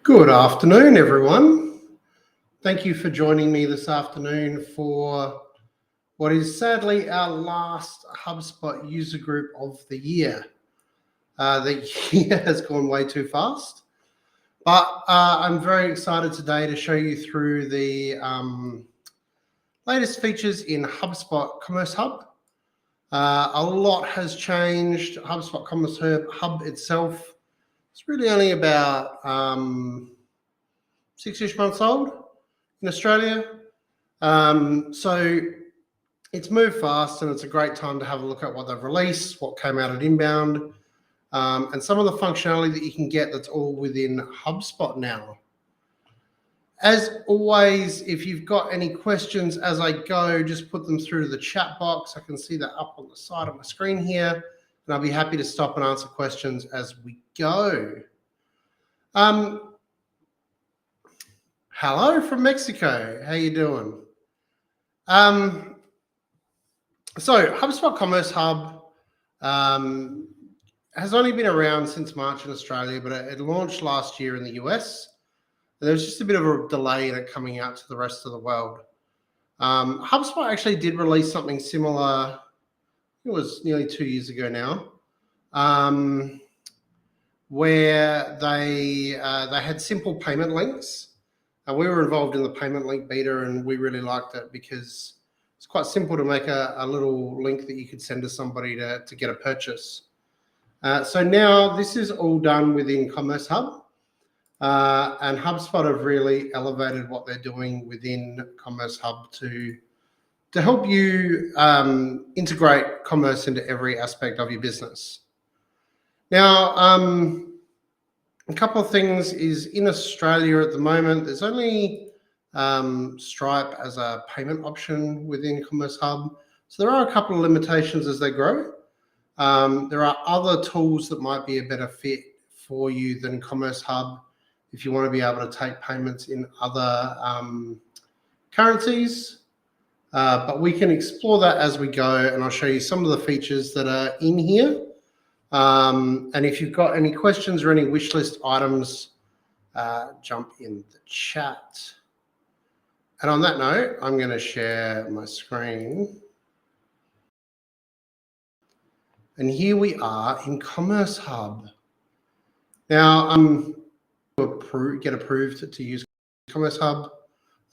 Good afternoon, everyone. Thank you for joining me this afternoon for what is sadly our last HubSpot user group of the year. The year has gone way too fast, but I'm very excited today to show you through the latest features in HubSpot Commerce Hub. A lot has changed. HubSpot Commerce Hub itself is really only about 6-ish months old in Australia. So it's moved fast, and it's a great time to have a look at what they've released, what came out at Inbound, and some of the functionality that you can get that's all within HubSpot now. As always, if you've got any questions as I go, just put them through the chat box. I can see that up on the side of my screen here, and I'll be happy to stop and answer questions as we go. Hello from Mexico. How you doing? So HubSpot Commerce Hub has only been around since March in Australia, but it launched last year in the US. There was just a bit of a delay in it coming out to the rest of the world. HubSpot actually did release something similar. It was nearly 2 years ago now, where they had simple payment links. We were involved in the payment link beta, and we really liked it because it's quite simple to make a little link that you could send to somebody to get a purchase. So now this is all done within Commerce Hub, and HubSpot have really elevated what they're doing within Commerce Hub to help you integrate commerce into every aspect of your business. Now, a couple of things is in Australia at the moment, there's only Stripe as a payment option within Commerce Hub. So there are a couple of limitations as they grow. There are other tools that might be a better fit for you than Commerce Hub if you want to be able to take payments in other currencies. But we can explore that as we go, and I'll show you some of the features that are in here. And if you've got any questions or any wish list items, jump in the chat. And on that note, I'm going to share my screen. And here we are in Commerce Hub. Now, get approved to use Commerce Hub.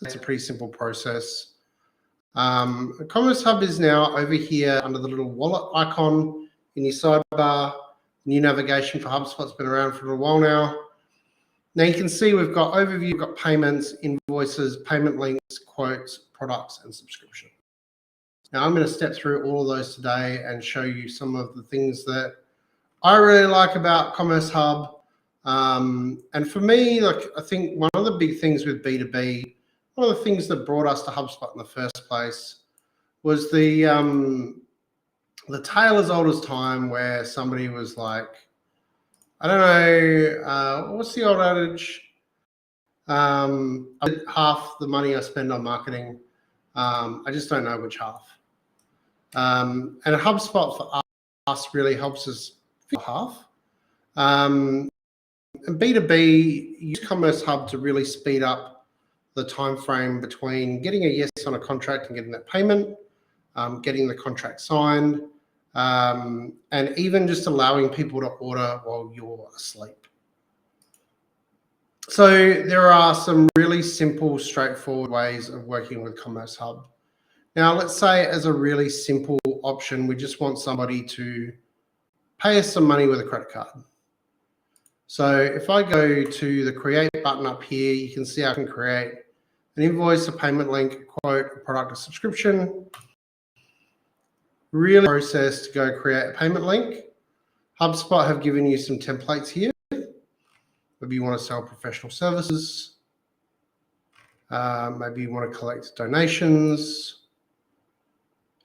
It's a pretty simple process. Commerce Hub is now over here under the little wallet icon in your sidebar. New navigation for HubSpot's been around for a little while now. Now you can see we've got overview, we've got payments, invoices, payment links, quotes, products, and subscription. Now I'm going to step through all of those today and show you some of the things that I really like about Commerce Hub. And for me, I think one of the big things with B2B, one of the things that brought us to HubSpot in the first place was the tale as old as time, where somebody was like, I don't know, what's the old adage? Half the money I spend on marketing, I just don't know which half. And HubSpot for us really helps us figure half. And B2B, use Commerce Hub to really speed up the time frame between getting a yes on a contract and getting that payment, getting the contract signed, and even just allowing people to order while you're asleep. So there are some really simple, straightforward ways of working with Commerce Hub. Now, let's say as a really simple option, we just want somebody to pay us some money with a credit card. So if I go to the create button up here, you can see I can create an invoice, a payment link, a quote, a product, a subscription. Really process to go create a payment link. HubSpot have given you some templates here. Maybe you want to sell professional services. Maybe you want to collect donations.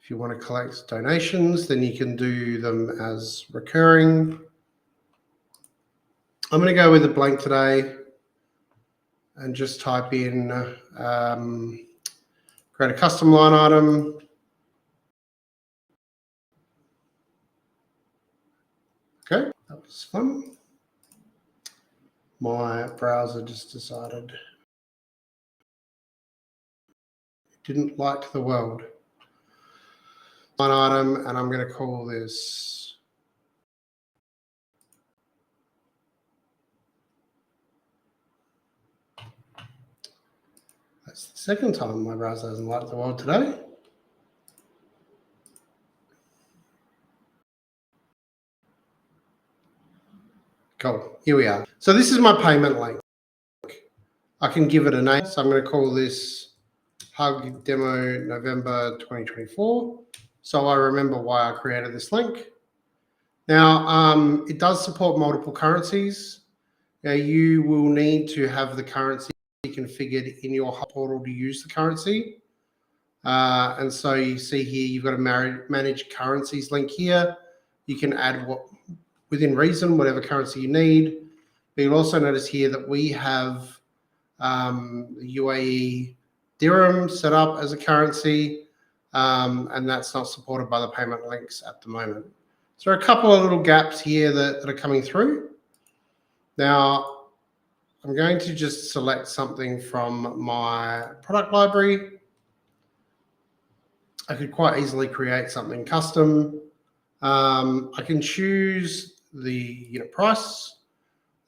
If you want to collect donations, then you can do them as recurring. I'm going to go with a blank today and just type in, create a custom line item. Okay, that was fun. My browser just decided it didn't like the world. Line item, and I'm going to call this that's the second time my browser doesn't like the world today. Cool, here we are. So this is my payment link. I can give it a name. So I'm going to call this Hug Demo November 2024. So I remember why I created this link. Now, it does support multiple currencies. Now, you will need to have the currency configured in your Hub portal to use the currency. And so you see here, you've got a manage currencies link here. You can add within reason, whatever currency you need. But you'll also notice here that we have UAE dirham set up as a currency, and that's not supported by the payment links at the moment. So there are a couple of little gaps here that are coming through. Now, I'm going to just select something from my product library. I could quite easily create something custom. I can choose the unit price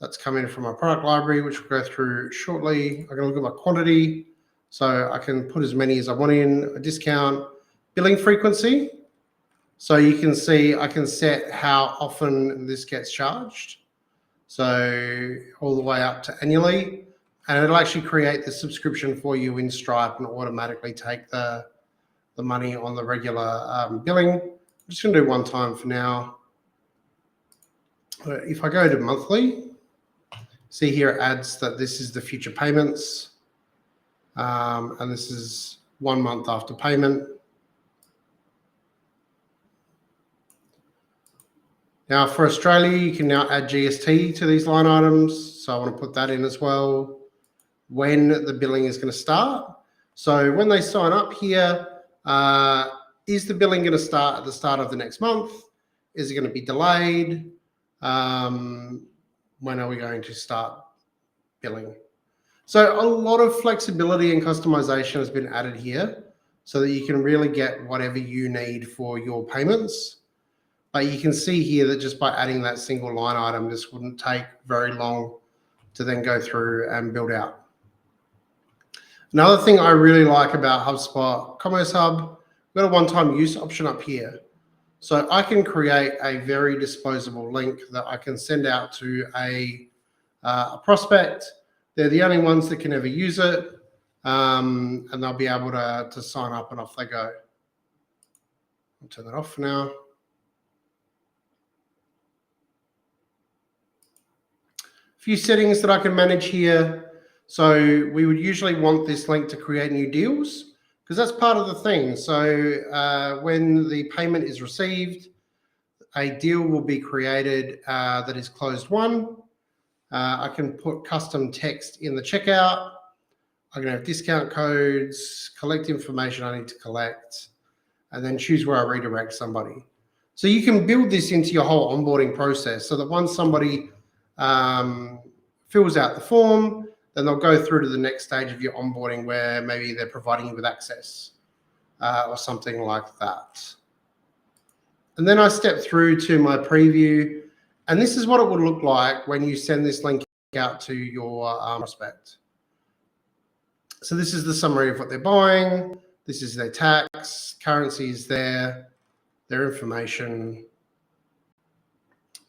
that's coming from my product library, which we'll go through shortly. I can look at my quantity. So I can put as many as I want in, a discount, billing frequency. So you can see I can set how often this gets charged. So all the way up to annually. And it'll actually create the subscription for you in Stripe and automatically take the money on the regular billing. I'm just going to do one time for now. If I go to monthly, see here it adds that this is the future payments. And this is 1 month after payment. Now for Australia, you can now add GST to these line items. So I want to put that in as well. When the billing is going to start. So when they sign up here, is the billing going to start at the start of the next month? Is it going to be delayed? When are we going to start billing? So a lot of flexibility and customization has been added here so that you can really get whatever you need for your payments. But you can see here that just by adding that single line item, this wouldn't take very long to then go through and build out. Another thing I really like about HubSpot Commerce Hub, we've got a one-time use option up here. So I can create a very disposable link that I can send out to a prospect. They're the only ones that can ever use it, and they'll be able to sign up and off they go. I'll turn that off for now. A few settings that I can manage here. So we would usually want this link to create new deals because that's part of the thing. So when the payment is received, a deal will be created that is closed won. I can put custom text in the checkout. I can have discount codes, collect information I need to collect, and then choose where I redirect somebody. So you can build this into your whole onboarding process so that once somebody fills out the form, then they'll go through to the next stage of your onboarding where maybe they're providing you with access or something like that. And then I step through to my preview, and this is what it would look like when you send this link out to your prospect. So this is the summary of what they're buying. This is their tax, currency is there, their information,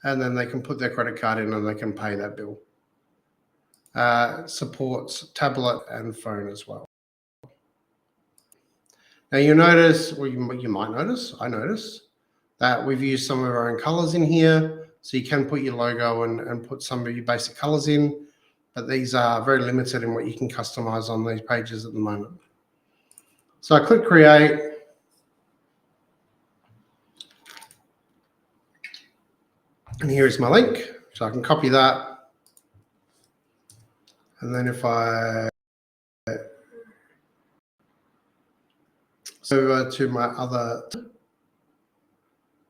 and then they can put their credit card in and they can pay that bill. Supports tablet and phone as well. Now you notice, or you might notice, I notice, that we've used some of our own colors in here. So you can put your logo and put some of your basic colors in, but these are very limited in what you can customize on these pages at the moment. So I click create. And here is my link. So I can copy that. And then if I go over to my other,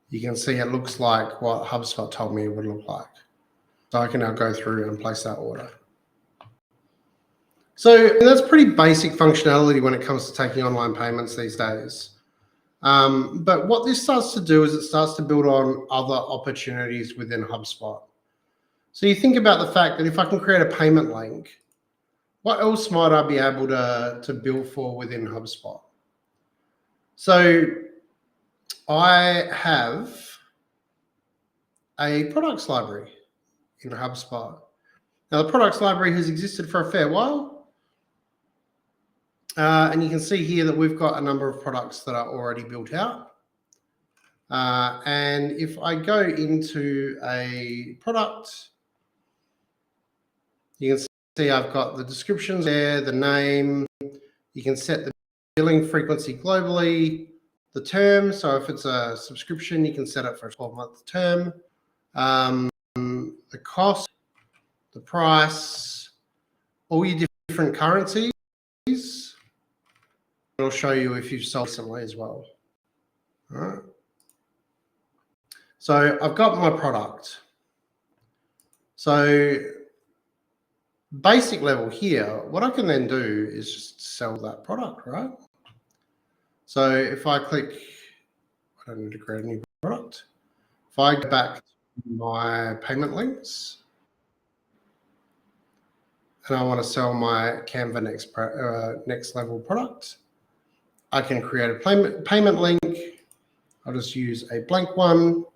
you can see it looks like what HubSpot told me it would look like. So I can now go through and place that order. So that's pretty basic functionality when it comes to taking online payments these days. But what this starts to do is it starts to build on other opportunities within HubSpot. So you think about the fact that if I can create a payment link, what else might I be able to build for within HubSpot? So I have a products library in HubSpot. Now the products library has existed for a fair while. And you can see here that we've got a number of products that are already built out. And if I go into a product, you can see I've got the descriptions there, the name. You can set the billing frequency globally, the term. So if it's a subscription, you can set it for a 12-month term. The cost, the price, all your different currencies. It'll show you if you've sold recently as well. All right. So I've got my product. So basic level here, what I can then do is just sell that product, right? So if I click, I don't need to create a new product. If I go back to my payment links and I want to sell my Canva next level product, I can create a payment link. I'll just use a blank one.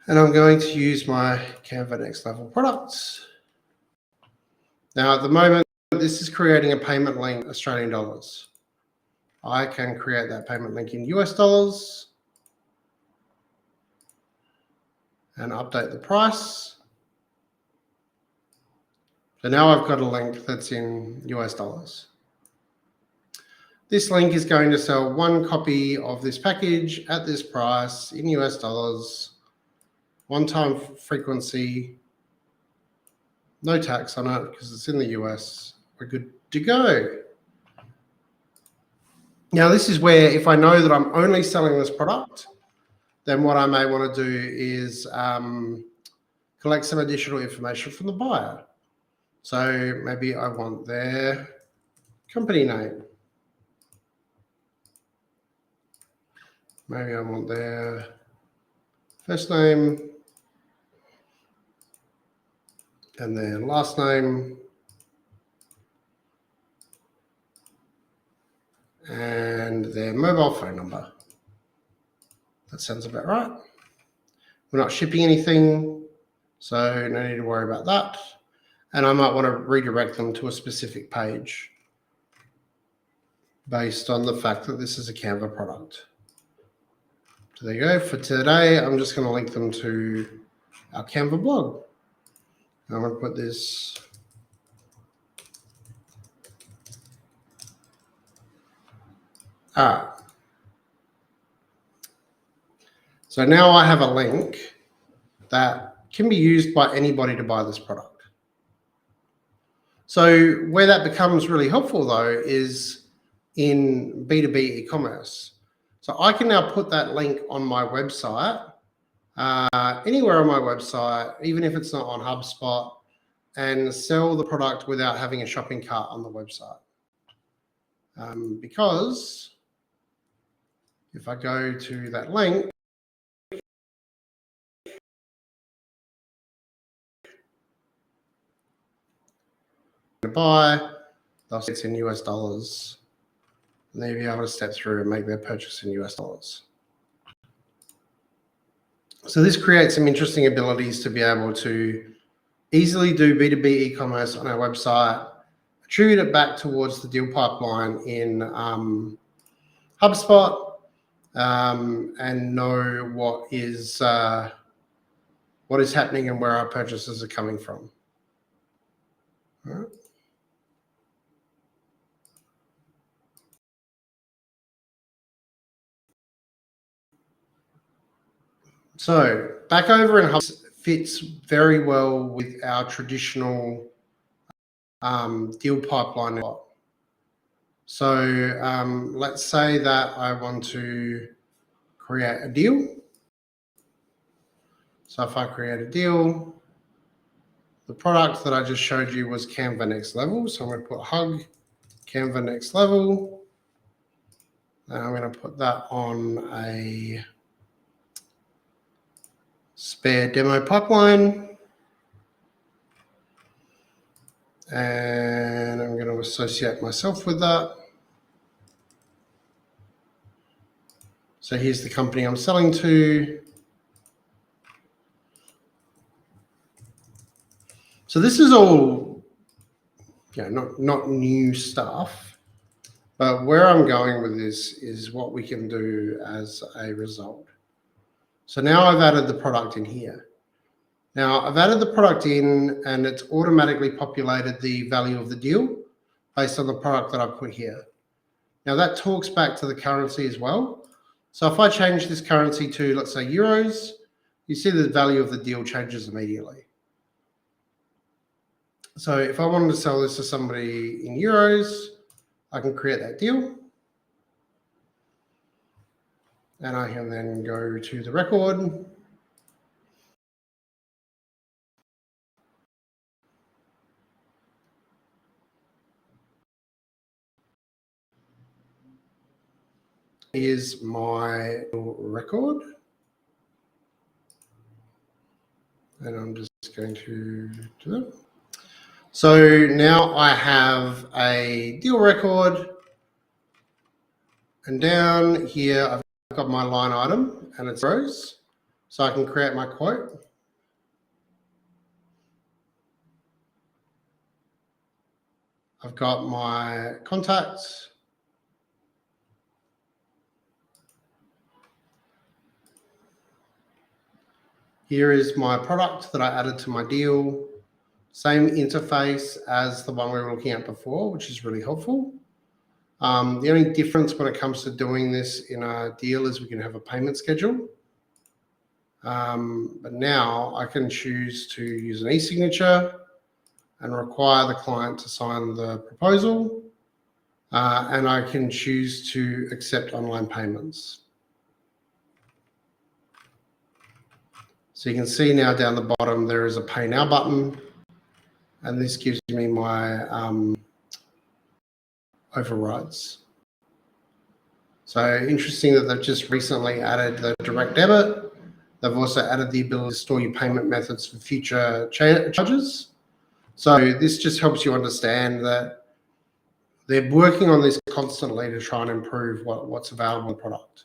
And I'm going to use my Canva next level products. Now at the moment, this is creating a payment link Australian dollars. I can create that payment link in US dollars and update the price. So now I've got a link that's in US dollars. This link is going to sell one copy of this package at this price in US dollars, one-time frequency, no tax on it because it's in the US. We're good to go. Now, this is where if I know that I'm only selling this product, then what I may want to do is collect some additional information from the buyer. So maybe I want their company name. Maybe I want their first name and their last name and their mobile phone number. That sounds about right. We're not shipping anything, so no need to worry about that. And I might want to redirect them to a specific page based on the fact that this is a Canva product. So there you go. For today, I'm just going to link them to our Canva blog. I'm going to put this So now I have a link that can be used by anybody to buy this product. So where that becomes really helpful though is in B2B e-commerce. So I can now put that link on my website, anywhere on my website, even if it's not on HubSpot, and sell the product without having a shopping cart on the website. Because if I go to that link, to buy, they'll see it's in US dollars. And they'll be able to step through and make their purchase in US dollars. So this creates some interesting abilities to be able to easily do B2B e-commerce on our website, attribute it back towards the deal pipeline in HubSpot, and know what is happening and where our purchases are coming from. All right. So back over in HubSpot fits very well with our traditional deal pipeline. So let's say that I want to create a deal. So if I create a deal, the product that I just showed you was Canva Next Level. So I'm going to put Hug Canva Next Level. And I'm going to put that on a spare demo pipeline. And I'm going to associate myself with that. So here's the company I'm selling to. So this is all, not new stuff, but where I'm going with this is what we can do as a result. So now I've added the product in here. Now I've added the product in and it's automatically populated the value of the deal based on the product that I put here. Now that talks back to the currency as well. So if I change this currency to, let's say, euros, you see the value of the deal changes immediately. So if I wanted to sell this to somebody in euros, I can create that deal. And I can then go to the record. Here's my record. And I'm just going to do that. So now I have a deal record. And down here, I've got my line item and it's rows. So I can create my quote. I've got my contacts. Here is my product that I added to my deal. Same interface as the one we were looking at before, which is really helpful. The only difference when it comes to doing this in a deal is we can have a payment schedule. But now I can choose to use an e-signature and require the client to sign the proposal. And I can choose to accept online payments. So you can see now down the bottom, there is a Pay Now button. And this gives me my overrides. So interesting that they've just recently added the direct debit. They've also added the ability to store your payment methods for future charges. So this just helps you understand that they're working on this constantly to try and improve what's available in the product.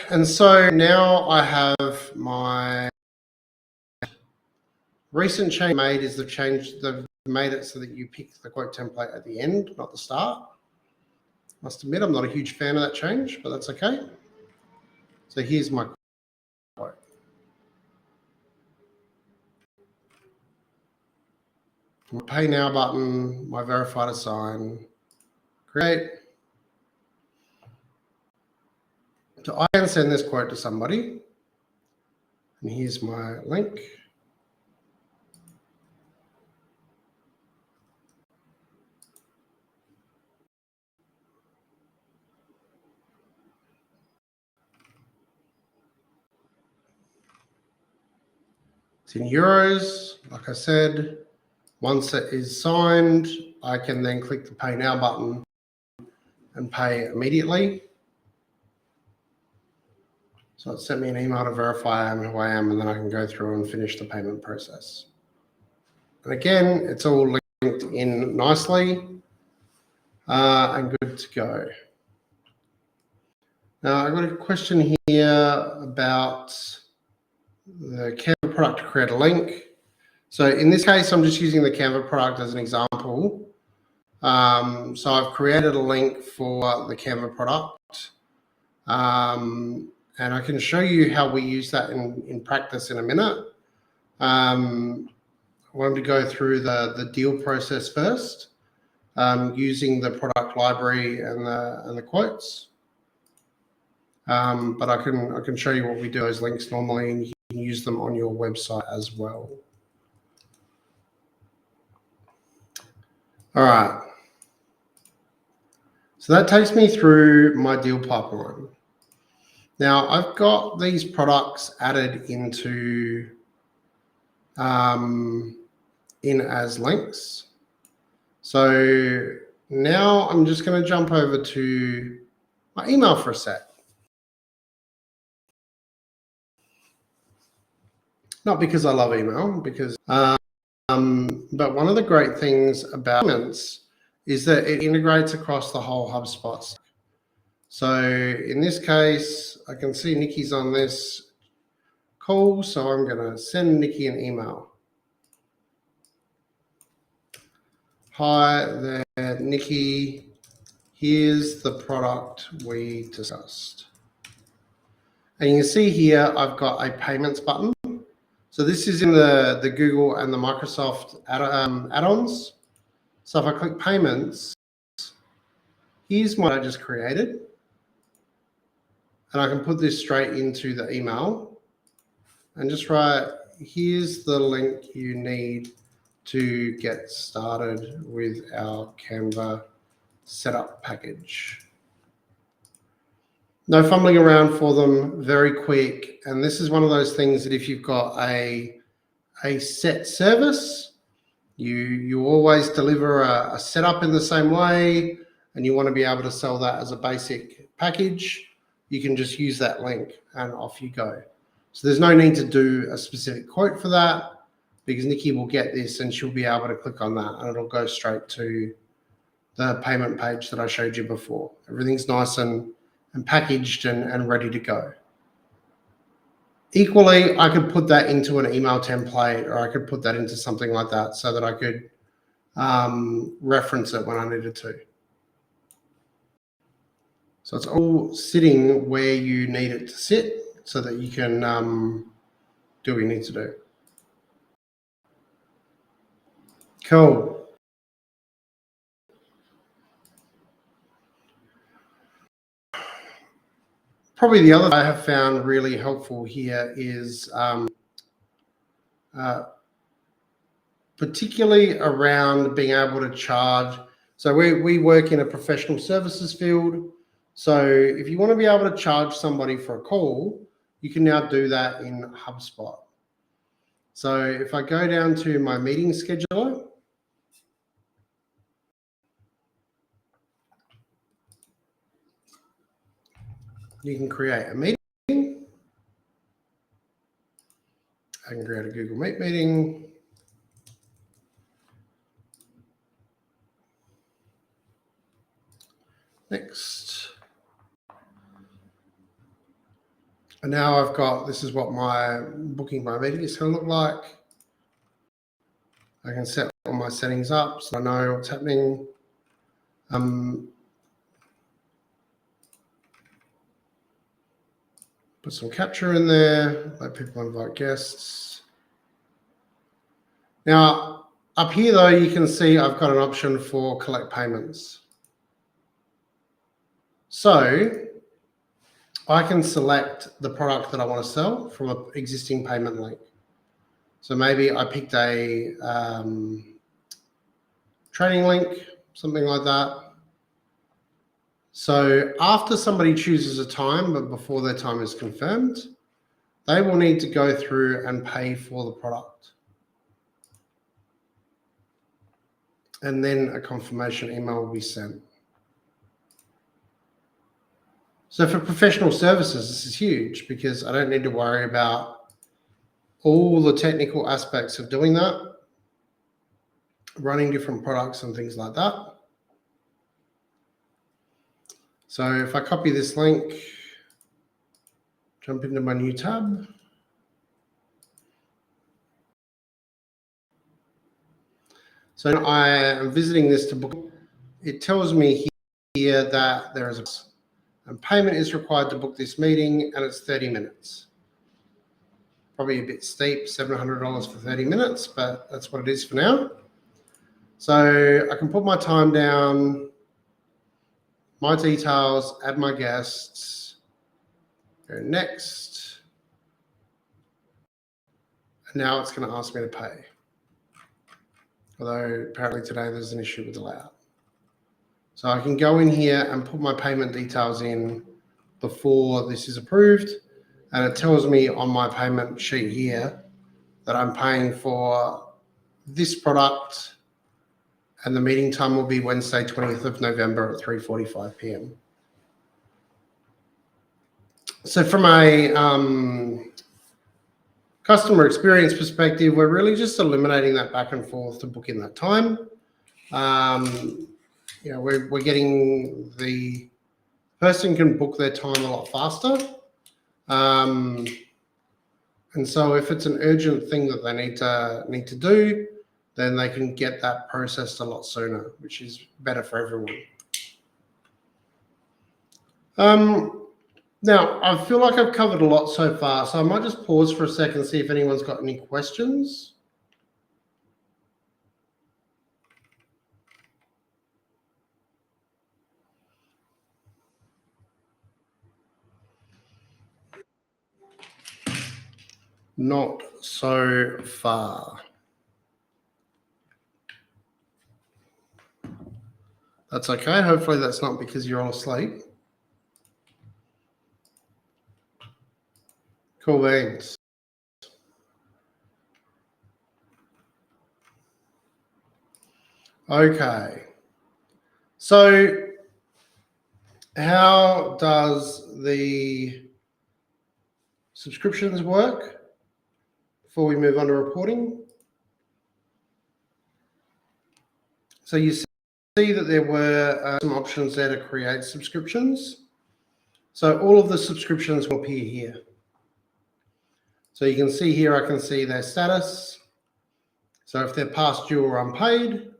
And so now I have my recent change made is they've made it so that you pick the quote template at the end, not the start. Must admit, I'm not a huge fan of that change, but that's okay. So here's my quote. My Pay Now button, my verify to sign, create. So I can send this quote to somebody. And here's my link. It's in euros, like I said. Once it is signed, I can then click the Pay Now button and pay immediately. So it sent me an email to verify who I am, and then I can go through and finish the payment process. And again, it's all linked in nicely and good to go. Now, I've got a question here about the Canva product to create a link. So in this case, I'm just using the Canva product as an example. So I've created a link for the Canva product. And I can show you how we use that in practice in a minute. I wanted to go through the deal process first, using the product library and the quotes. But I can show you what we do those links normally, and you can use them on your website as well. All right. So that takes me through my deal pipeline. Now I've got these products added into in as links. So now I'm just going to jump over to my email for a sec. Not because I love email, because but one of the great things about payments is that it integrates across the whole HubSpot stack. So in this case, I can see Nikki's on this call, so I'm going to send Nikki an email. Hi there, Nikki. Here's the product we discussed. And you can see here, I've got a payments button. So this is in the Google and the Microsoft add-ons. So if I click payments, here's what I just created. And I can put this straight into the email and just write, here's the link you need to get started with our Canva setup package. No fumbling around for them, very quick. And this is one of those things that if you've got a set service, you always deliver a setup in the same way, and you want to be able to sell that as a basic package, you can just use that link and off you go. So there's no need to do a specific quote for that, because Nikki will get this and she'll be able to click on that and it'll go straight to the payment page that I showed you before. Everything's nice and packaged and ready to go. Equally, I could put that into an email template, or I could put that into something like that so that I could reference it when I needed to. So it's all sitting where you need it to sit so that you can do what you need to do. Cool. Probably the other thing I have found really helpful here is particularly around being able to charge. So we work in a professional services field. So if you want to be able to charge somebody for a call, you can now do that in HubSpot. So if I go down to my meeting scheduler, you can create a meeting. I can create a Google Meet meeting. Next. And now I've got, this is what my booking my meeting is going to look like. I can set all my settings up so I know what's happening. Put some capture in there, let people invite guests. Now, up here though, you can see I've got an option for collect payments. So I can select the product that I want to sell from an existing payment link. So maybe I picked a training link, something like that. So after somebody chooses a time, but before their time is confirmed, they will need to go through and pay for the product. And then a confirmation email will be sent. So for professional services, this is huge because I don't need to worry about all the technical aspects of doing that, running different products and things like that. So if I copy this link, jump into my new tab. So I am visiting this to book. It tells me here that there is a payment is required to book this meeting, and it's 30 minutes. Probably a bit steep, $700 for 30 minutes, but that's what it is for now. So I can put my time down, my details, add my guests, go next. And now it's going to ask me to pay. Although apparently today there's an issue with the layout. So I can go in here and put my payment details in, before this is approved, and it tells me on my payment sheet here that I'm paying for this product, and the meeting time will be Wednesday, 20th of November at 3:45 p.m. So from a customer experience perspective, we're really just eliminating that back and forth to book in that time. We're getting the person can book their time a lot faster. And so if it's an urgent thing that they need to do, then they can get that processed a lot sooner, which is better for everyone. Now, I feel like I've covered a lot so far, so I might just pause for a second and see if anyone's got any questions. Not so far. That's okay. Hopefully that's not because you're all asleep. Cool beans. Okay. So how does the subscriptions work before we move on to reporting? So you see that there were some options there to create subscriptions. So all of the subscriptions will appear here. So you can see here, I can see their status. So if they're past due or unpaid,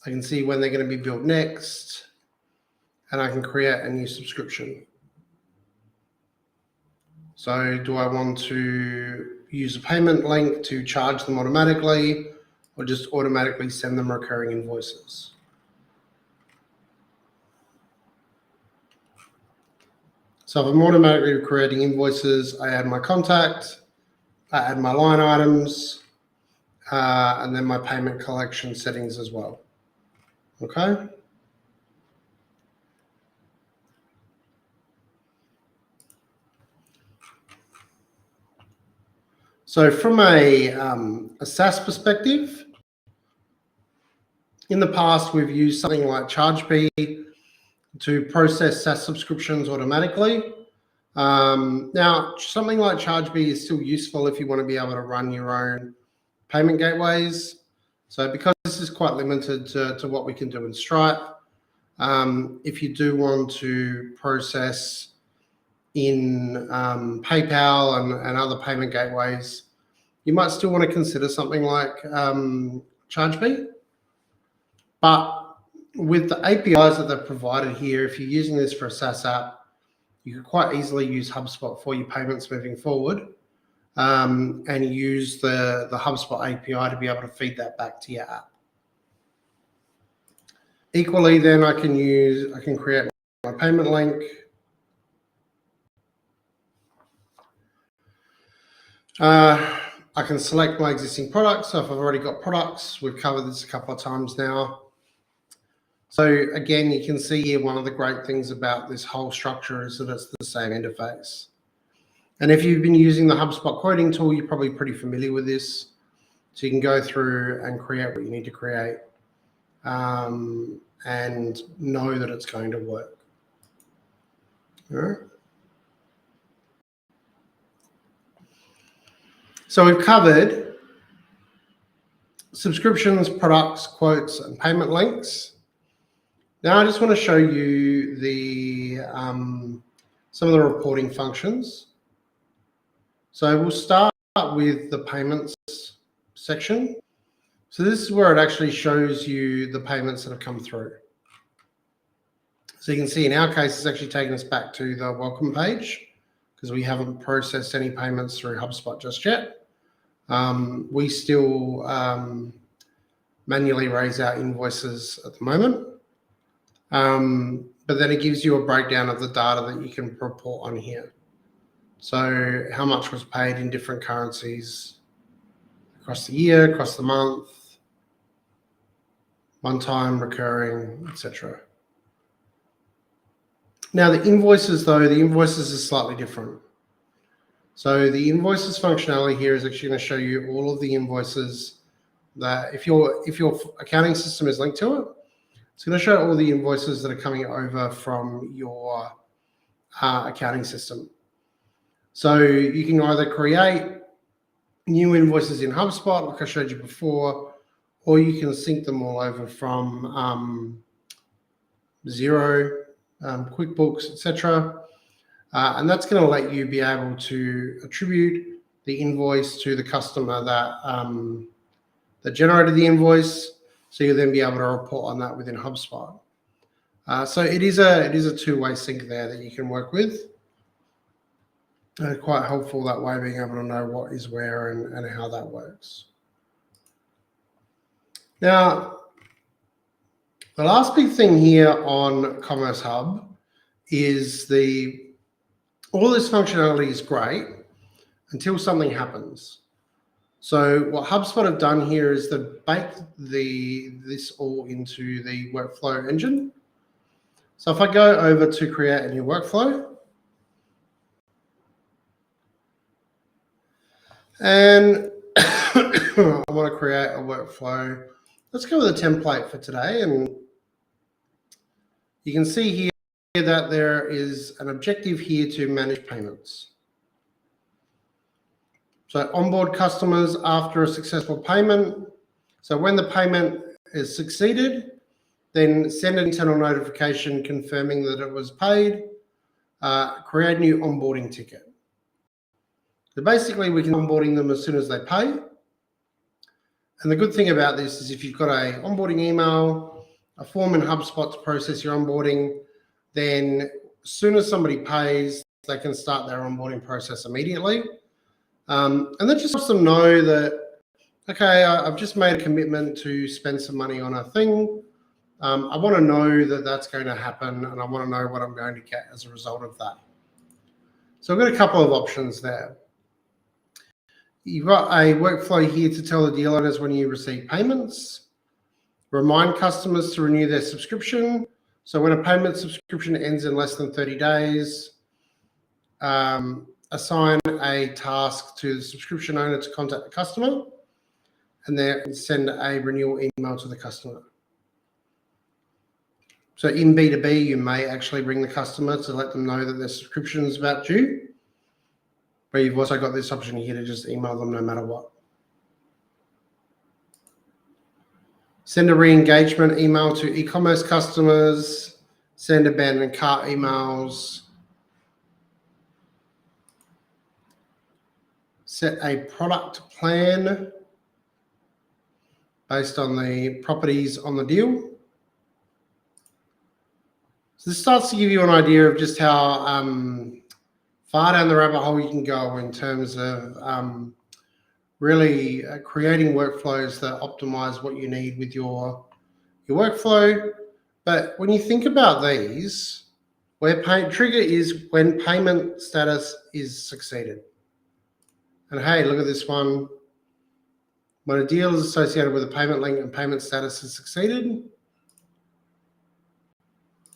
I can see when they're going to be billed next, and I can create a new subscription. So do I want to use a payment link to charge them automatically, or just automatically send them recurring invoices? So if I'm automatically creating invoices, I add my contact, I add my line items, and then my payment collection settings as well. Okay. So from a SaaS perspective, in the past, we've used something like ChargeBee to process SaaS subscriptions automatically. Now, something like ChargeBee is still useful if you want to be able to run your own payment gateways. So because this is quite limited to what we can do in Stripe, if you do want to process in PayPal and other payment gateways, you might still want to consider something like ChargeBee. But with the APIs that they've provided here, if you're using this for a SaaS app, you could quite easily use HubSpot for your payments moving forward, and use the HubSpot API to be able to feed that back to your app. Equally, then I can create my payment link. I can select my existing products. So if I've already got products, we've covered this a couple of times now. So again, you can see here, one of the great things about this whole structure is that it's the same interface. And if you've been using the HubSpot quoting tool, you're probably pretty familiar with this. So you can go through and create what you need to create, and know that it's going to work. All right. So we've covered subscriptions, products, quotes, and payment links. Now I just want to show you the some of the reporting functions. So we'll start with the payments section. So this is where it actually shows you the payments that have come through. So you can see in our case, it's actually taken us back to the welcome page because we haven't processed any payments through HubSpot just yet. We still manually raise our invoices at the moment. But then it gives you a breakdown of the data that you can report on here. So how much was paid in different currencies across the year, across the month, one time, recurring, etc. Now the invoices though, the invoices is slightly different. So the invoices functionality here is actually going to show you all of the invoices that if your accounting system is linked to it, it's going to show all the invoices that are coming over from your accounting system. So you can either create new invoices in HubSpot, like I showed you before, or you can sync them all over from Xero, QuickBooks, etc. And that's going to let you be able to attribute the invoice to the customer that generated the invoice. So you'll then be able to report on that within HubSpot. So it is a two-way sync there that you can work with. Quite helpful that way, being able to know what is where and how that works. Now, the last big thing here on Commerce Hub is all this functionality is great until something happens. So what HubSpot have done here is they've baked this all into the workflow engine. So if I go over to create a new workflow, and I want to create a workflow, let's go with a template for today. And you can see here that there is an objective here to manage payments. So onboard customers after a successful payment. So when the payment is succeeded, then send an internal notification confirming that it was paid, create a new onboarding ticket. So basically we can onboarding them as soon as they pay. And the good thing about this is if you've got a onboarding email, a form in HubSpot to process your onboarding, then as soon as somebody pays, they can start their onboarding process immediately. And that just helps them know that, okay, I've just made a commitment to spend some money on a thing. I want to know that that's going to happen, and I want to know what I'm going to get as a result of that. So I've got a couple of options there. You've got a workflow here to tell the deal owners when you receive payments, remind customers to renew their subscription. So when a payment subscription ends in less than 30 days, assign a task to the subscription owner to contact the customer, and then send a renewal email to the customer. So in B2B, you may actually ring the customer to let them know that their subscription is about due, but you've also got this option here to just email them no matter what. Send a re-engagement email to e-commerce customers, send abandoned cart emails, set a product plan based on the properties on the deal. So this starts to give you an idea of just how far down the rabbit hole you can go in terms of really creating workflows that optimize what you need with your workflow. But when you think about these, where trigger is when payment status is succeeded. And hey, look at this one. When a deal is associated with a payment link and payment status is succeeded.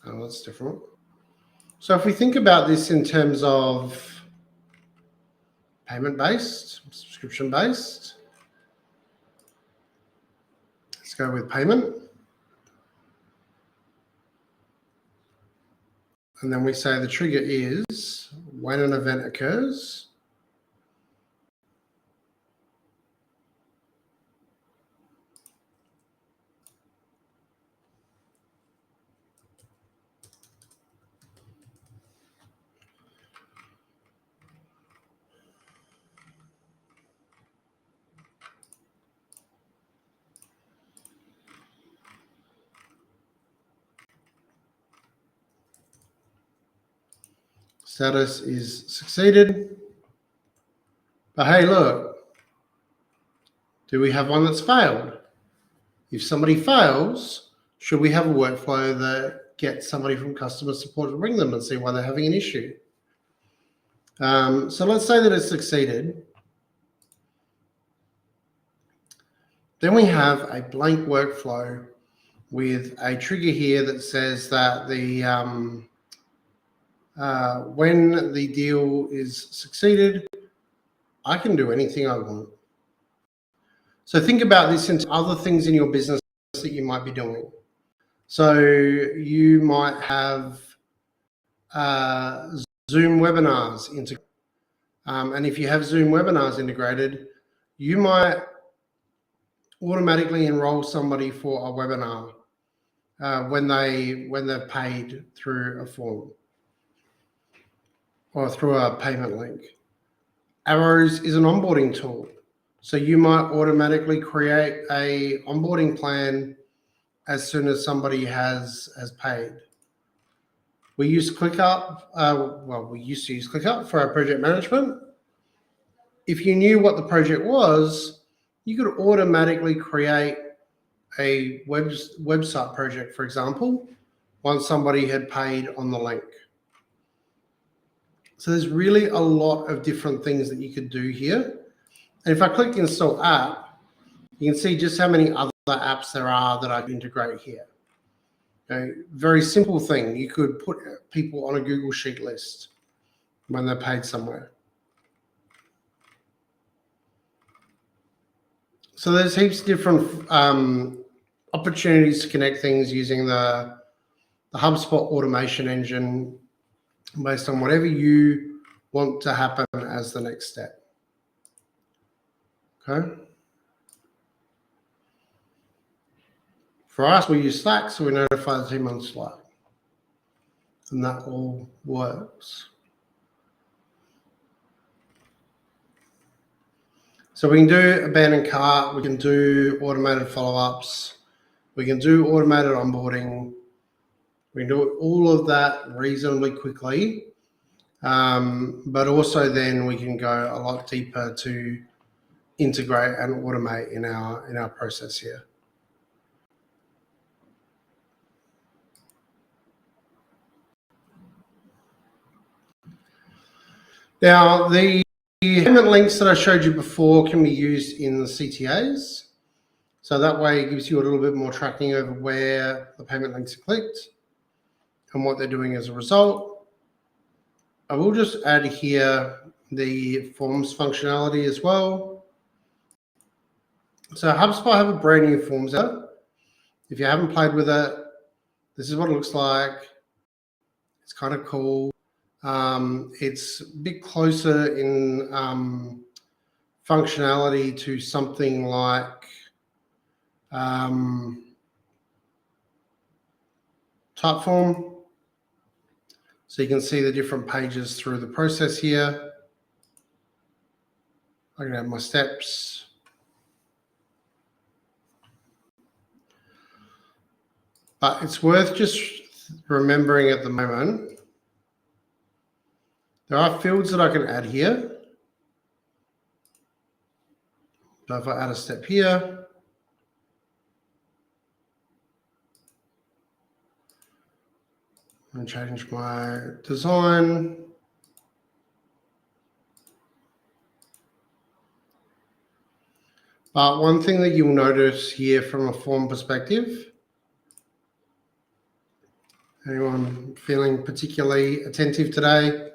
Oh, that's different. So if we think about this in terms of payment-based, subscription-based, let's go with payment. And then we say the trigger is when an event occurs. Status is succeeded. But hey, look, do we have one that's failed? If somebody fails, should we have a workflow that gets somebody from customer support to ring them and see why they're having an issue? So let's say that it's succeeded. Then we have a blank workflow with a trigger here that says that the when the deal is succeeded, I can do anything I want. So think about this into other things in your business that you might be doing. So you might have Zoom webinars integrated. And if you have Zoom webinars integrated, you might automatically enroll somebody for a webinar when they're paid through a form or through a payment link. Arrows is an onboarding tool. So you might automatically create a onboarding plan as soon as somebody has paid. We use ClickUp. We used to use ClickUp for our project management. If you knew what the project was, you could automatically create a website project, for example, once somebody had paid on the link. So there's really a lot of different things that you could do here. And if I click install app, you can see just how many other apps there are that I integrate here. Okay, very simple thing. You could put people on a Google Sheet list when they're paid somewhere. So there's heaps of different opportunities to connect things using the HubSpot automation engine based on whatever you want to happen as the next step. Okay. For us, we use Slack, so we notify the team on Slack. And that all works. So we can do abandoned cart, we can do automated follow-ups, we can do automated onboarding, we can do all of that reasonably quickly, but also then we can go a lot deeper to integrate and automate in our process here. Now, the payment links that I showed you before can be used in the CTAs. So that way it gives you a little bit more tracking over where the payment links are clicked and what they're doing as a result. I will just add here the forms functionality as well. So HubSpot have a brand new forms out. If you haven't played with it, this is what it looks like. It's kind of cool. It's a bit closer in functionality to something like Typeform. So you can see the different pages through the process here. I can have my steps. But it's worth just remembering at the moment, there are fields that I can add here. So if I add a step here, and change my design. But one thing that you'll notice here from a form perspective, anyone feeling particularly attentive today?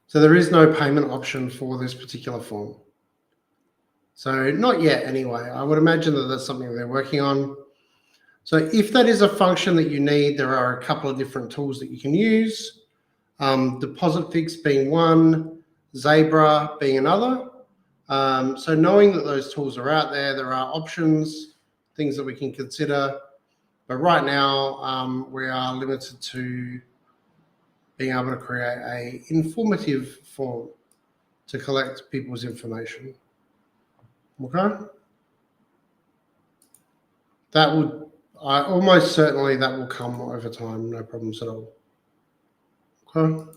So there is no payment option for this particular form. So not yet anyway. I would imagine that that's something they're working on. So if that is a function that you need, there are a couple of different tools that you can use. Deposit Fix being one, Zebra being another. So knowing that those tools are out there, there are options, things that we can consider. But right now, we are limited to being able to create an informative form to collect people's information. Okay? That would, almost certainly that will come over time, no problems at all. Okay?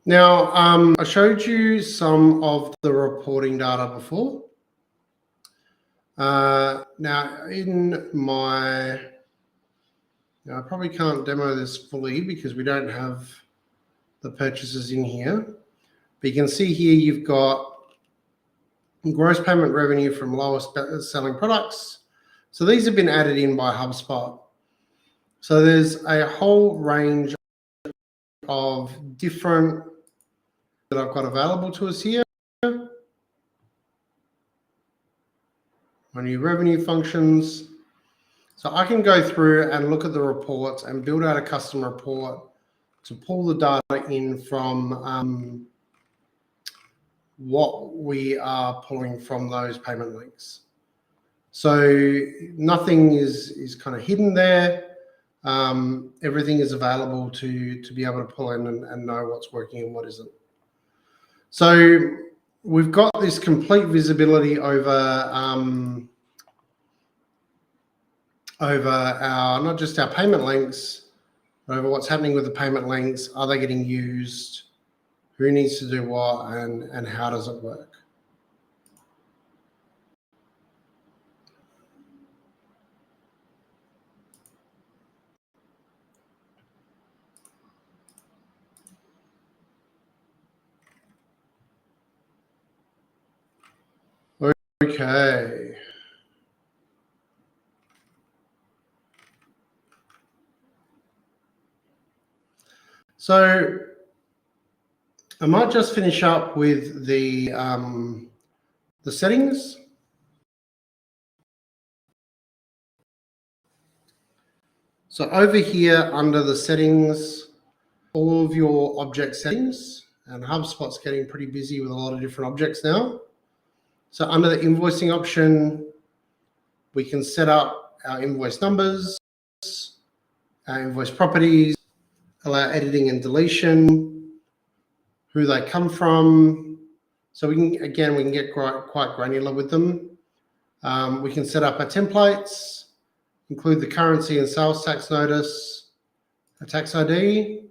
Now, I showed you some of the reporting data before. Now, in my, I probably can't demo this fully because we don't have the purchases in here. But you can see here you've got gross payment revenue from lowest selling products. So these have been added in by HubSpot. So there's a whole range of different that I've got available to us here. My new revenue functions. So I can go through and look at the reports and build out a custom report to pull the data in from what we are pulling from those payment links. So nothing is kind of hidden there. Everything is available to be able to pull in and know what's working and what isn't. So we've got this complete visibility over our, not just our payment links, but over what's happening with the payment links. Are they getting used? Who needs to do what, and how does it work? Okay. So I might just finish up with the settings. So over here under the settings, all of your object settings, and HubSpot's getting pretty busy with a lot of different objects now. So under the invoicing option, we can set up our invoice numbers, our invoice properties, allow editing and deletion, who they come from. So we can get quite granular with them. We can set up our templates, include the currency and sales tax notice, a tax ID.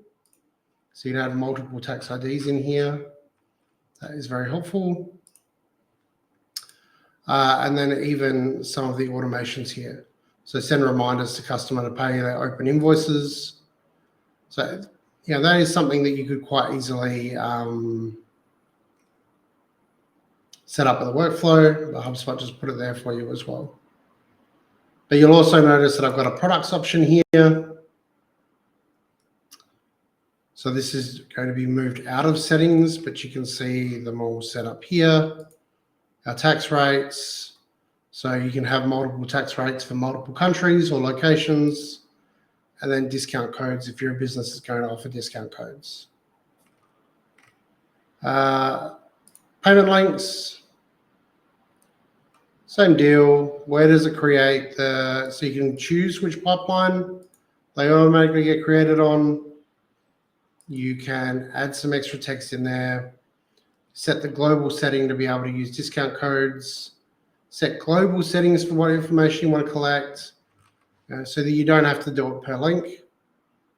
So you can add multiple tax IDs in here. That is very helpful. And then even some of the automations here. So send reminders to customer to pay their open invoices. So, that is something that you could quite easily set up with a workflow. The HubSpot just put it there for you as well. But you'll also notice that I've got a products option here. So this is going to be moved out of settings, but you can see them all set up here. Our tax rates. So you can have multiple tax rates for multiple countries or locations, and then discount codes if your business is going to offer discount codes. Payment links. Same deal. Where does it create so you can choose which pipeline they automatically get created on. You can add some extra text in there, set the global setting to be able to use discount codes, set global settings for what information you want to collect, so that you don't have to do it per link.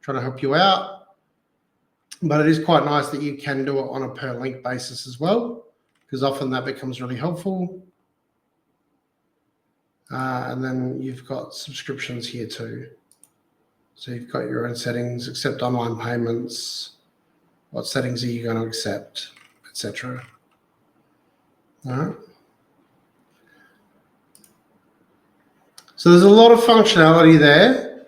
Trying to help you out. But it is quite nice that you can do it on a per link basis as well, because often that becomes really helpful. And then you've got subscriptions here too. So you've got your own settings, accept online payments, what settings are you going to accept, etc. All right. So there's a lot of functionality there,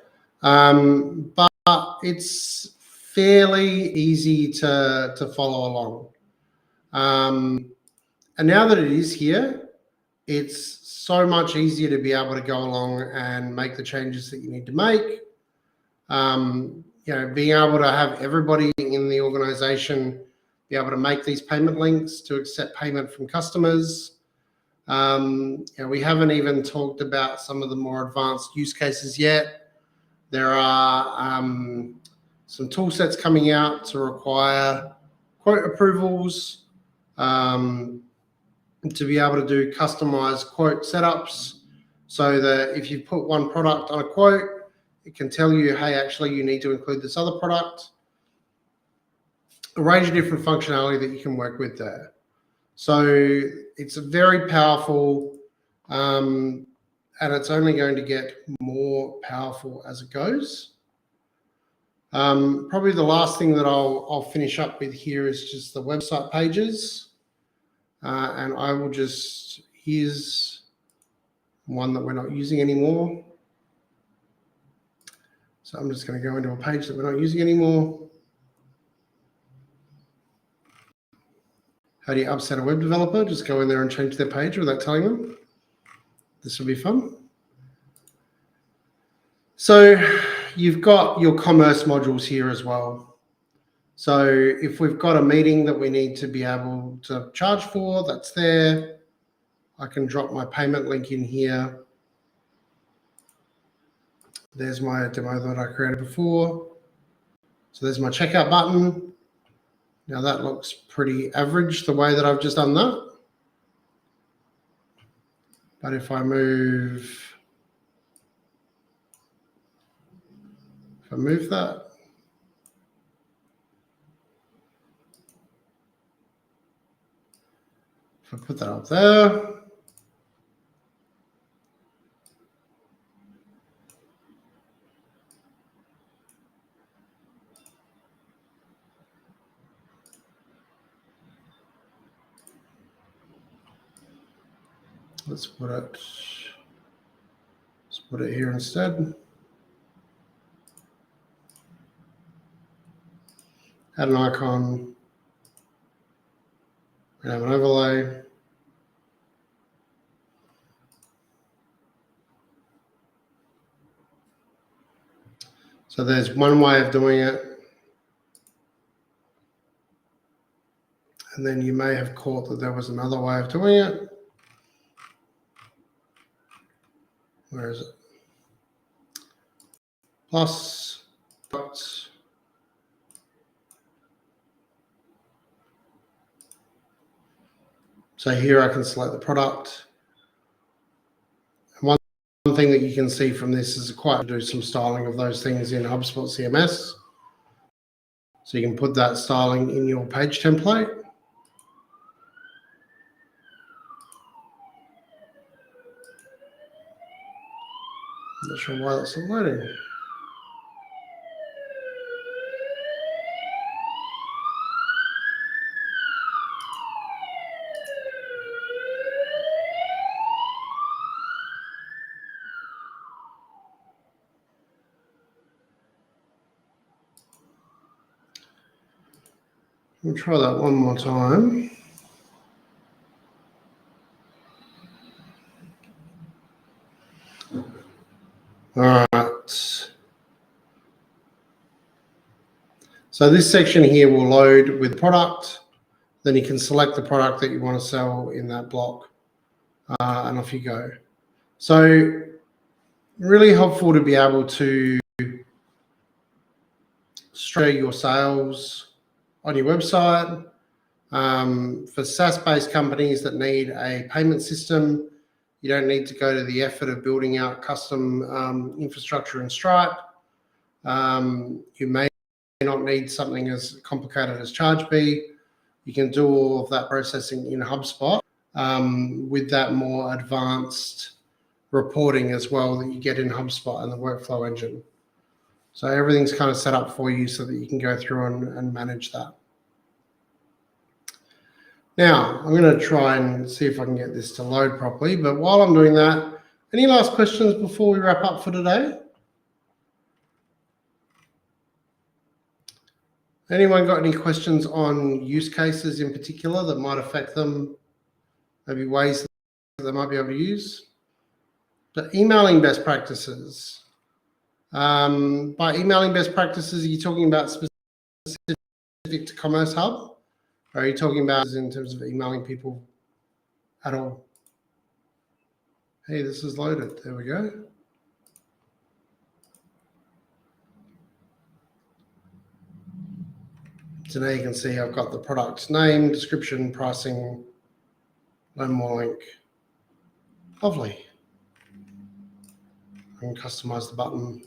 but it's fairly easy to follow along. And now that it is here, it's so much easier to be able to go along and make the changes that you need to make. Being able to have everybody in the organization be able to make these payment links to accept payment from customers. We haven't even talked about some of the more advanced use cases yet. There are some tool sets coming out to require quote approvals, to be able to do customized quote setups, so that if you put one product on a quote, it can tell you, hey, actually you need to include this other product. A range of different functionality that you can work with there. So it's very powerful, and it's only going to get more powerful as it goes. Probably the last thing that I'll finish up with here is just the website pages. and I will just, here's one that we're not using anymore. So I'm just going to go into a page that we're not using anymore. How do you upset a web developer? Just go in there and change their page without telling them. This will be fun. So you've got your commerce modules here as well. So if we've got a meeting that we need to be able to charge for, that's there. I can drop my payment link in here. There's my demo that I created before. So there's my checkout button. Now that looks pretty average the way that I've just done that. But if I move that, if I put that up there, let's put it here instead. Add an icon, and have an overlay. So there's one way of doing it. And then you may have caught that there was another way of doing it. Where is it? Plus, so here I can select the product. And one thing that you can see from this is quite do some styling of those things in HubSpot CMS. So you can put that styling in your page template. Not sure why that's not loading. We'll try that one more time. All right. So this section here will load with product. Then you can select the product that you want to sell in that block, and off you go. So really helpful to be able to structure your sales on your website. For SaaS-based companies that need a payment system, you don't need to go to the effort of building out custom infrastructure in Stripe. You may not need something as complicated as ChargeBee. You can do all of that processing in HubSpot with that more advanced reporting as well that you get in HubSpot and the workflow engine. So everything's kind of set up for you so that you can go through and manage that. Now, I'm going to try and see if I can get this to load properly. But while I'm doing that, any last questions before we wrap up for today? Anyone got any questions on use cases in particular that might affect them? Maybe ways that they might be able to use? But emailing best practices. By emailing best practices, are you talking about specific to Commerce Hub? Or are you talking about in terms of emailing people at all? Hey, this is loaded. There we go. So now you can see I've got the product name, description, pricing, learn more link. Lovely. I can customize the button.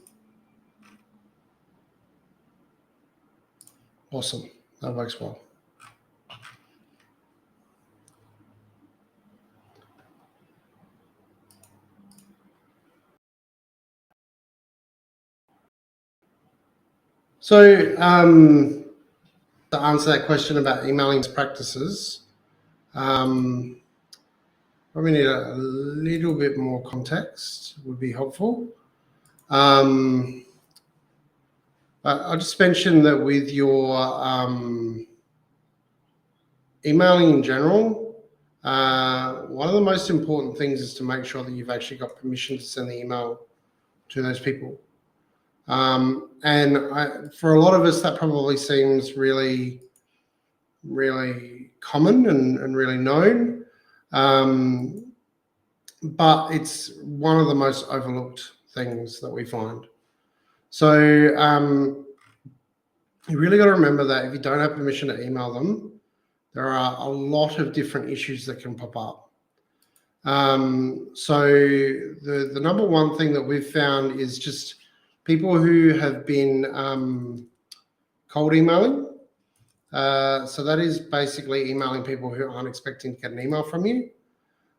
Awesome. That works well. So to answer that question about emailing practices, Probably need a little bit more context would be helpful. I'll just mention that with your emailing in general, one of the most important things is to make sure that you've actually got permission to send the email to those people. For a lot of us, that probably seems really, really common and really known. But it's one of the most overlooked things that we find. So you really got to remember that if you don't have permission to email them, there are a lot of different issues that can pop up. So the number one thing that we've found is just people who have been cold emailing. So that is basically emailing people who aren't expecting to get an email from you.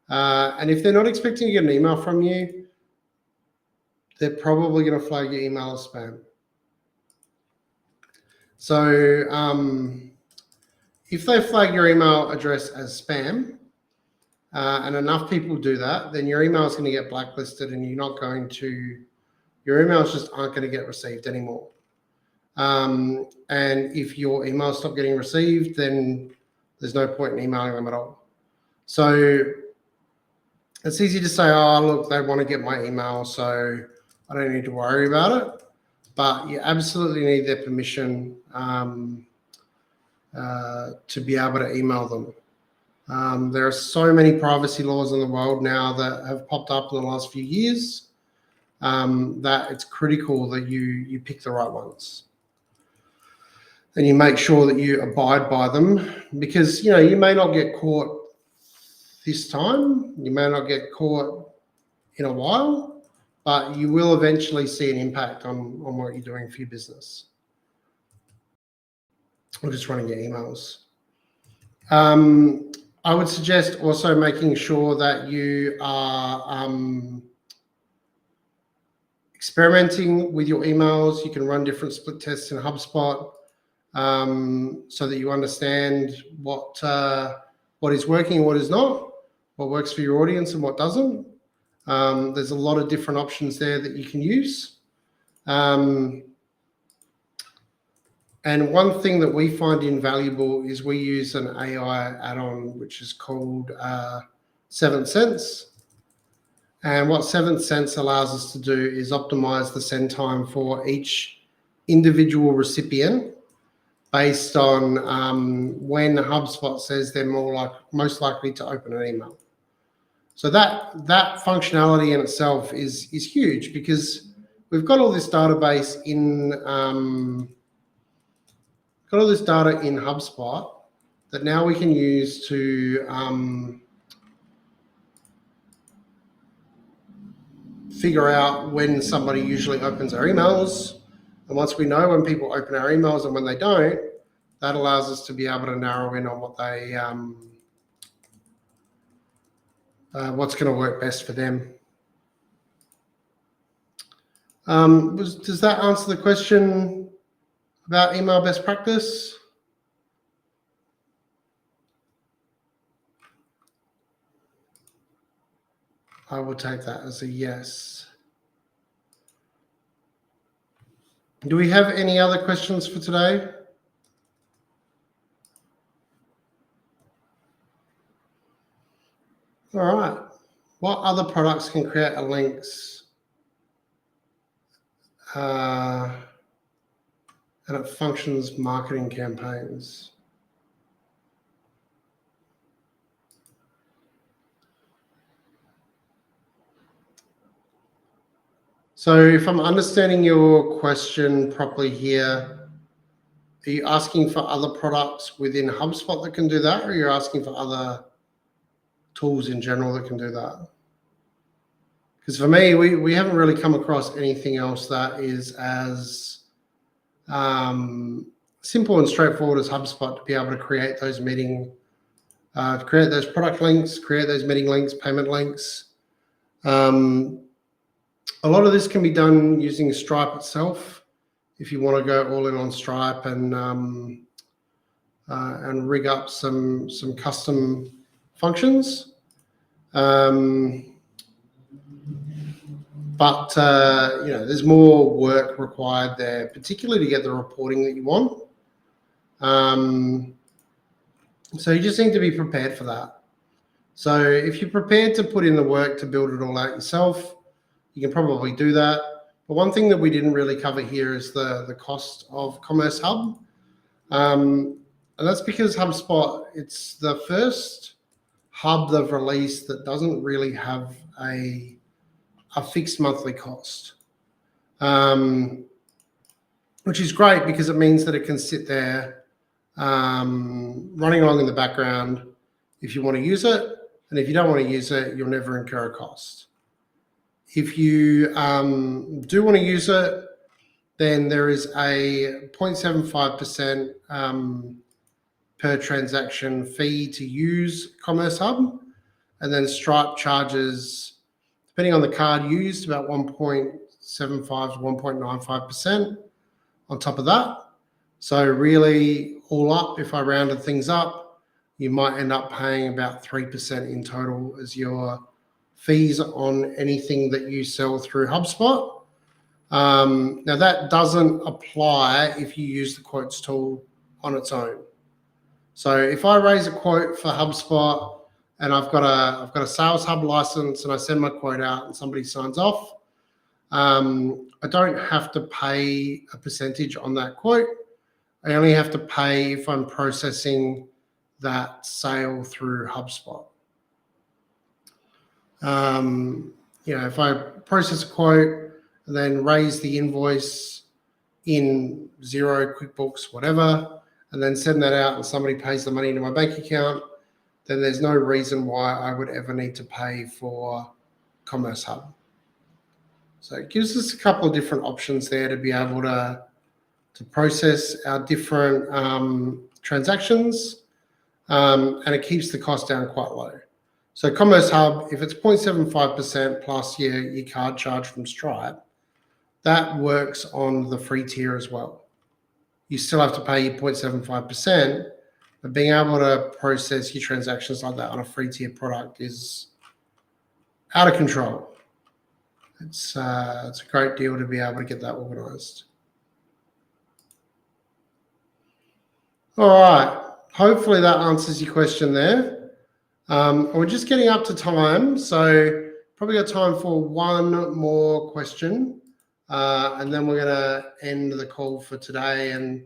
And if they're not expecting to get an email from you, they're probably going to flag your email as spam. So if they flag your email address as spam, and enough people do that, then your email is going to get blacklisted, and your emails just aren't going to get received anymore. And if your emails stop getting received, then there's no point in emailing them at all. So it's easy to say, oh, look, they want to get my email, so I don't need to worry about it. But you absolutely need their permission to be able to email them. There are so many privacy laws in the world now that have popped up in the last few years that it's critical that you pick the right ones. And you make sure that you abide by them, because you may not get caught this time, you may not get caught in a while, but you will eventually see an impact on what you're doing for your business or just running your emails. I would suggest also making sure that you are experimenting with your emails. You can run different split tests in HubSpot so that you understand what is working and what is not, what works for your audience and what doesn't. There's a lot of different options there that you can use. And one thing that we find invaluable is we use an AI add-on, which is called 7th Sense. And what 7th Sense allows us to do is optimize the send time for each individual recipient based on when HubSpot says they're most likely to open an email. So that functionality in itself is huge, because we've got all this database in HubSpot that now we can use to figure out when somebody usually opens our emails. And once we know when people open our emails and when they don't, that allows us to be able to narrow in on what they what's going to work best for them. Does that answer the question about email best practice? I will take that as a yes. Do we have any other questions for today? All right. What other products can create links and it functions marketing campaigns? So if I'm understanding your question properly here, are you asking for other products within HubSpot that can do that, or you're asking for other tools in general that can do that? Because for me, we haven't really come across anything else that is as simple and straightforward as HubSpot to be able to create those create those product links, create those meeting links, payment links. A lot of this can be done using Stripe itself. If you want to go all in on Stripe and rig up some custom functions. But there's more work required there, particularly to get the reporting that you want. So you just need to be prepared for that. So if you're prepared to put in the work to build it all out yourself, you can probably do that. But one thing that we didn't really cover here is the cost of Commerce Hub. And that's because HubSpot, it's the first hub they've released that doesn't really have a fixed monthly cost, which is great because it means that it can sit there running along in the background if you want to use it. And if you don't want to use it, you'll never incur a cost. If you do want to use it, then there is a 0.75% per transaction fee to use Commerce Hub. And then Stripe charges, depending on the card used, about 1.75 to 1.95% on top of that. So really, all up, if I rounded things up, you might end up paying about 3% in total as your fees on anything that you sell through HubSpot. Now that doesn't apply if you use the quotes tool on its own. So if I raise a quote for HubSpot and I've got a Sales Hub license and I send my quote out and somebody signs off, I don't have to pay a percentage on that quote. I only have to pay if I'm processing that sale through HubSpot. If I process a quote and then raise the invoice in Xero, QuickBooks, whatever, and then send that out and somebody pays the money into my bank account, then there's no reason why I would ever need to pay for Commerce Hub. So it gives us a couple of different options there to be able to process our different transactions, and it keeps the cost down quite low. So Commerce Hub, if it's 0.75% plus your card charge from Stripe, that works on the free tier as well. You still have to pay your 0.75%, but being able to process your transactions like that on a free tier product is out of control. It's a great deal to be able to get that organized. All right. Hopefully that answers your question there. We're just getting up to time, so probably got time for one more question, and then we're going to end the call for today and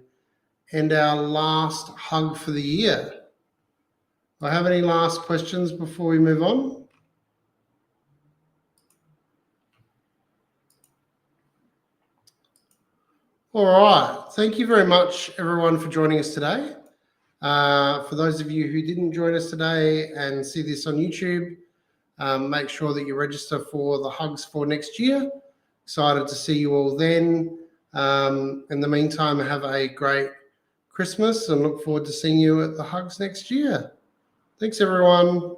end our last hug for the year. Do I have any last questions before we move on? All right. Thank you very much, everyone, for joining us today. For those of you who didn't join us today and see this on YouTube, make sure that you register for the hugs for next year. Excited to see you all then. In the meantime, have a great Christmas and look forward to seeing you at the hugs next year. Thanks, everyone.